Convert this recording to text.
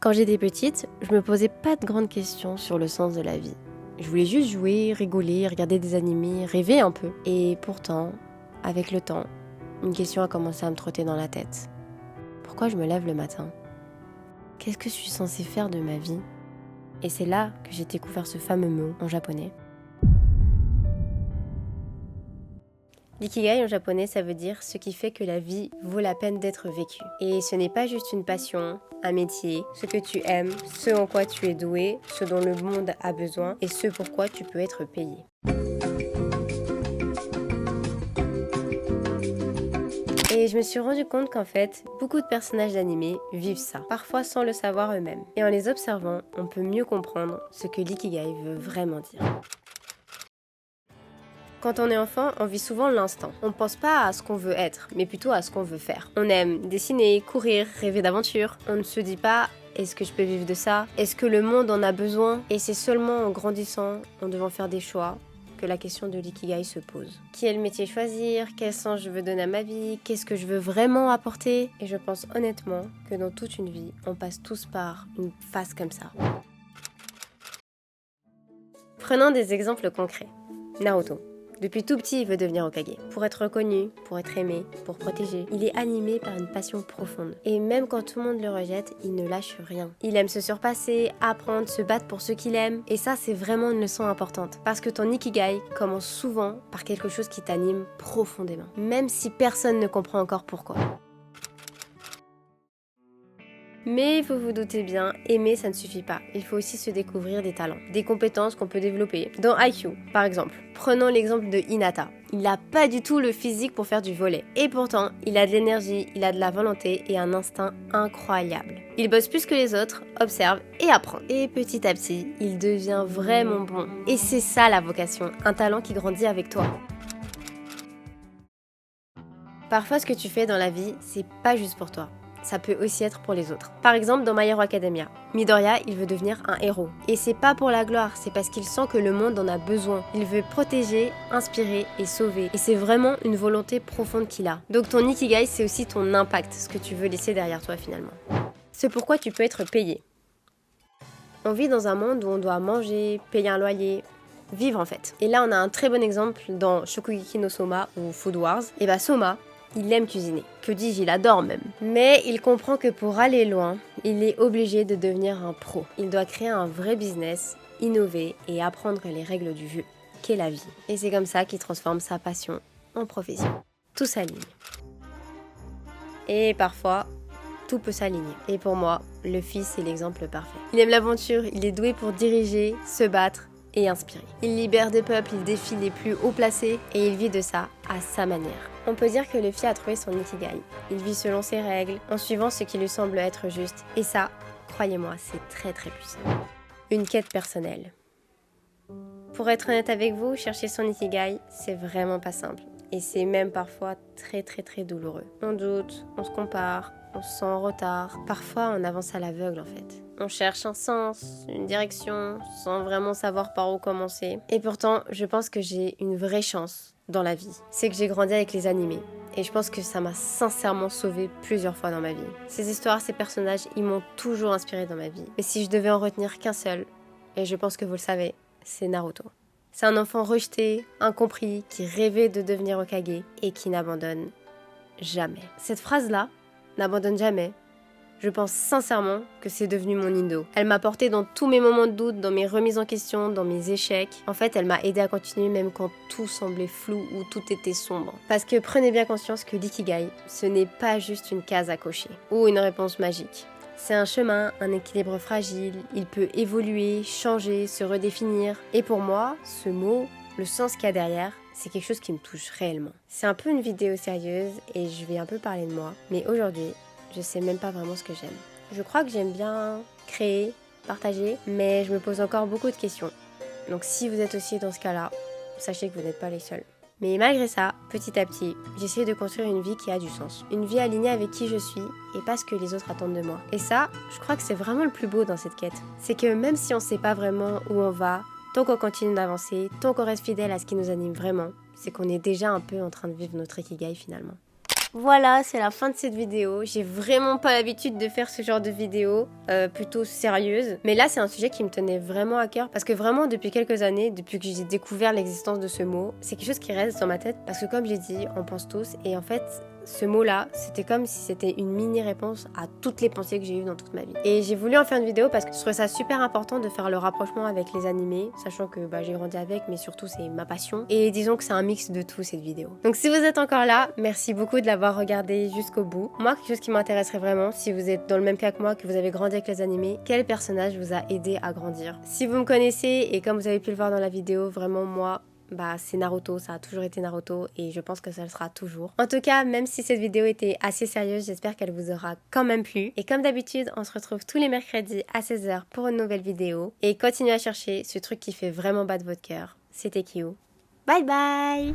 Quand j'étais petite, je me posais pas de grandes questions sur le sens de la vie. Je voulais juste jouer, rigoler, regarder des animés, rêver un peu. Et pourtant, avec le temps, une question a commencé à me trotter dans la tête. Pourquoi je me lève le matin ? Qu'est-ce que je suis censée faire de ma vie ? Et c'est là que j'ai découvert ce fameux mot en japonais. L'ikigai en japonais, ça veut dire ce qui fait que la vie vaut la peine d'être vécue. Et ce n'est pas juste une passion, un métier, ce que tu aimes, ce en quoi tu es doué, ce dont le monde a besoin et ce pourquoi tu peux être payé. Et je me suis rendu compte qu'en fait, beaucoup de personnages d'animés vivent ça, parfois sans le savoir eux-mêmes. Et en les observant, on peut mieux comprendre ce que l'ikigai veut vraiment dire. Quand on est enfant, on vit souvent l'instant. On ne pense pas à ce qu'on veut être, mais plutôt à ce qu'on veut faire. On aime dessiner, courir, rêver d'aventure. On ne se dit pas « est-ce que je peux vivre de ça ? Est-ce que le monde en a besoin ?» Et c'est seulement en grandissant, en devant faire des choix, que la question de l'ikigai se pose. Quel métier choisir ? Quel sens je veux donner à ma vie ? Qu'est-ce que je veux vraiment apporter ? Et je pense honnêtement que dans toute une vie, on passe tous par une phase comme ça. Prenons des exemples concrets. Naruto. Depuis tout petit, il veut devenir Hokage. Pour être reconnu, pour être aimé, pour protéger. Il est animé par une passion profonde. Et même quand tout le monde le rejette, il ne lâche rien. Il aime se surpasser, apprendre, se battre pour ceux qu'il aime. Et ça, c'est vraiment une leçon importante. Parce que ton ikigai commence souvent par quelque chose qui t'anime profondément. Même si personne ne comprend encore pourquoi. Mais il faut vous douter bien, aimer ça ne suffit pas. Il faut aussi se découvrir des talents, des compétences qu'on peut développer. Dans IQ, par exemple, prenons l'exemple de Hinata. Il n'a pas du tout le physique pour faire du volley. Et pourtant, il a de l'énergie, il a de la volonté et un instinct incroyable. Il bosse plus que les autres, observe et apprend. Et petit à petit, il devient vraiment bon. Et c'est ça la vocation, un talent qui grandit avec toi. Parfois, ce que tu fais dans la vie, c'est pas juste pour toi. Ça peut aussi être pour les autres. Par exemple, dans My Hero Academia, Midoriya, il veut devenir un héros. Et c'est pas pour la gloire, c'est parce qu'il sent que le monde en a besoin. Il veut protéger, inspirer et sauver. Et c'est vraiment une volonté profonde qu'il a. Donc ton ikigai, c'est aussi ton impact, ce que tu veux laisser derrière toi finalement. C'est pourquoi tu peux être payé. On vit dans un monde où on doit manger, payer un loyer, vivre en fait. Et là, on a un très bon exemple dans Shokugeki no Soma ou Food Wars. Et bah Soma, il aime cuisiner. Que dis-je, il adore même. Mais il comprend que pour aller loin, il est obligé de devenir un pro. Il doit créer un vrai business, innover et apprendre les règles du jeu, qu'est la vie. Et c'est comme ça qu'il transforme sa passion en profession. Tout s'aligne. Et parfois, tout peut s'aligner. Et pour moi, le fils est l'exemple parfait. Il aime l'aventure, il est doué pour diriger, se battre et inspirer. Il libère des peuples, il défie les plus hauts placés et il vit de ça à sa manière. On peut dire que Luffy a trouvé son ikigai. Il vit selon ses règles, en suivant ce qui lui semble être juste. Et ça, croyez-moi, c'est très très puissant. Une quête personnelle. Pour être honnête avec vous, chercher son ikigai, c'est vraiment pas simple. Et c'est même parfois très très très douloureux. On doute, on se compare, on se sent en retard. Parfois, on avance à l'aveugle en fait. On cherche un sens, une direction, sans vraiment savoir par où commencer. Et pourtant, je pense que j'ai une vraie chance dans la vie. C'est que j'ai grandi avec les animés. Et je pense que ça m'a sincèrement sauvée plusieurs fois dans ma vie. Ces histoires, ces personnages, ils m'ont toujours inspirée dans ma vie. Mais si je devais en retenir qu'un seul, et je pense que vous le savez, c'est Naruto. C'est un enfant rejeté, incompris, qui rêvait de devenir Hokage et qui n'abandonne jamais. Cette phrase-là, n'abandonne jamais, je pense sincèrement que c'est devenu mon indo. Elle m'a porté dans tous mes moments de doute, dans mes remises en question, dans mes échecs. En fait, elle m'a aidé à continuer même quand tout semblait flou ou tout était sombre. Parce que prenez bien conscience que l'ikigai, ce n'est pas juste une case à cocher ou une réponse magique. C'est un chemin, un équilibre fragile, il peut évoluer, changer, se redéfinir. Et pour moi, ce mot, le sens qu'il y a derrière, c'est quelque chose qui me touche réellement. C'est un peu une vidéo sérieuse et je vais un peu parler de moi. Mais aujourd'hui, je sais même pas vraiment ce que j'aime. Je crois que j'aime bien créer, partager, mais je me pose encore beaucoup de questions. Donc si vous êtes aussi dans ce cas-là, sachez que vous n'êtes pas les seuls. Mais malgré ça, petit à petit, j'essaie de construire une vie qui a du sens. Une vie alignée avec qui je suis et pas ce que les autres attendent de moi. Et ça, je crois que c'est vraiment le plus beau dans cette quête. C'est que même si on sait pas vraiment où on va, tant qu'on continue d'avancer, tant qu'on reste fidèle à ce qui nous anime vraiment, c'est qu'on est déjà un peu en train de vivre notre ikigai finalement. Voilà, c'est la fin de cette vidéo. J'ai vraiment pas l'habitude de faire ce genre de vidéo, plutôt sérieuse. Mais là, c'est un sujet qui me tenait vraiment à cœur parce que vraiment, depuis quelques années, depuis que j'ai découvert l'existence de ce mot, c'est quelque chose qui reste dans ma tête parce que comme j'ai dit, on pense tous et en fait, ce mot-là, c'était comme si c'était une mini-réponse à toutes les pensées que j'ai eues dans toute ma vie. Et j'ai voulu en faire une vidéo parce que je trouvais ça super important de faire le rapprochement avec les animés, sachant que j'ai grandi avec, mais surtout c'est ma passion. Et disons que c'est un mix de tout cette vidéo. Donc si vous êtes encore là, merci beaucoup de l'avoir regardé jusqu'au bout. Moi, quelque chose qui m'intéresserait vraiment, si vous êtes dans le même cas que moi, que vous avez grandi avec les animés, quel personnage vous a aidé à grandir? Si vous me connaissez, et comme vous avez pu le voir dans la vidéo, vraiment moi, c'est Naruto, ça a toujours été Naruto et je pense que ça le sera toujours. En tout cas, même si cette vidéo était assez sérieuse, j'espère qu'elle vous aura quand même plu. Et comme d'habitude, on se retrouve tous les mercredis à 16 h pour une nouvelle vidéo. Et continuez à chercher ce truc qui fait vraiment battre votre cœur. C'était Kyo. Bye bye!